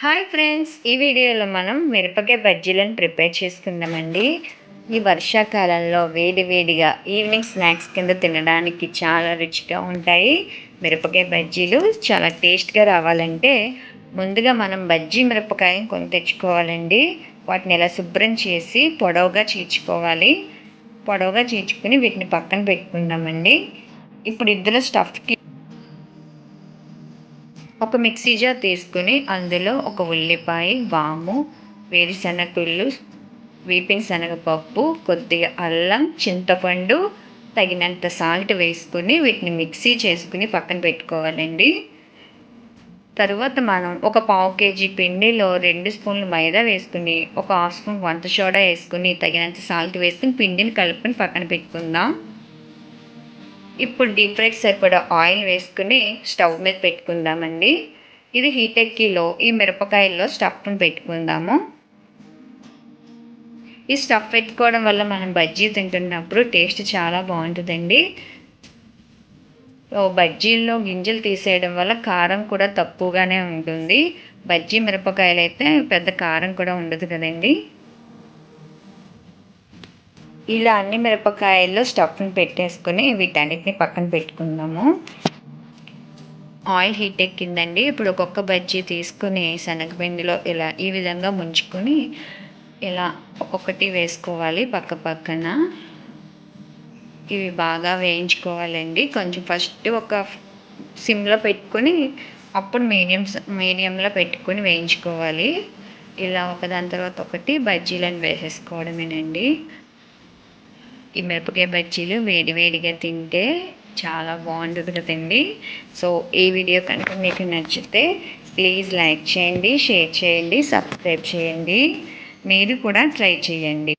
Hi friends, ఈ వీడియోలో మనం మిరపకాయ బజ్జీలను ప్రిపేర్ చేసుకుందామండి. ఈ వర్షాకాలంలో వేడి వేడిగా ఈవినింగ్ స్నాక్స్ కింద తినడానికి చాలా రుచిగా ఉంటాయి. మిరపకాయ బజ్జీలు చాలా టేస్ట్గా రావాలంటే ముందుగా మనం బజ్జీ మిరపకాయని కొని తెచ్చుకోవాలండి. వాటిని ఇలా శుభ్రం చేసి పొడవుగా చీల్చుకోవాలి. పొడవుగా చీల్చుకుని వీటిని పక్కన పెట్టుకుందామండి. ఇప్పుడు ఇందులో స్టఫ్కి ఒక మిక్సీ జార్ తీసుకుని అందులో ఒక ఉల్లిపాయ, వాము, వేరుశనగగుళ్ళు, వేపిన శనగపప్పు, కొద్దిగా అల్లం, చింతపండు, తగినంత సాల్ట్ వేసుకుని వీటిని మిక్సీ చేసుకుని పక్కన పెట్టుకోవాలండి. తరువాత మనం ఒక పావు కేజీ పిండిలో 2 స్పూన్లు మైదా వేసుకుని, ఒక హాఫ్ స్పూన్ వంట సోడా వేసుకుని, తగినంత సాల్ట్ వేసుకుని పిండిని కలుపుకొని పక్కన పెట్టుకుందాం. ఇప్పుడు డీప్ ఫ్రైకి సరిపడా ఆయిల్ వేసుకుని స్టవ్ మీద పెట్టుకుందామండి. ఇది హీట్ ఎక్కిలో ఈ మిరపకాయల్లో స్టఫ్ని పెట్టుకుందాము. ఈ స్టఫ్ పెట్టుకోవడం వల్ల మనం బజ్జీ తింటున్నప్పుడు టేస్ట్ చాలా బాగుంటుందండి. బజ్జీల్లో గింజలు తీసేయడం వల్ల కారం కూడా తక్కువగానే ఉంటుంది. బజ్జీ మిరపకాయలు అయితే పెద్ద కారం కూడా ఉండదు కదండి. ఇలా అన్ని మిరపకాయల్లో స్టఫ్ని పెట్టేసుకుని వీటన్నిటిని పక్కన పెట్టుకుందాము. ఆయిల్ హీట్ ఎక్కిందండి. ఇప్పుడు ఒక్కొక్క బజ్జీ తీసుకుని శనగపిండిలో ఇలా ఈ విధంగా ముంచుకొని ఇలా ఒక్కొక్కటి వేసుకోవాలి పక్క పక్కన. ఇవి బాగా వేయించుకోవాలండి. కొంచెం ఫస్ట్ ఒక సిమ్లో పెట్టుకొని అప్పుడు మీడియంలో పెట్టుకొని వేయించుకోవాలి. ఇలా ఒకదాని తర్వాత ఒకటి బజ్జీలను వేసేసుకోవడమేనండి. ఈ మిరపకాయ బజ్జీలు వేడివేడిగా తింటే చాలా బాగుంటుంది కదండి. సో ఈ వీడియో కనుక మీకు నచ్చితే ప్లీజ్ లైక్ చేయండి, షేర్ చేయండి, సబ్స్క్రైబ్ చేయండి. మీరు కూడా ట్రై చేయండి.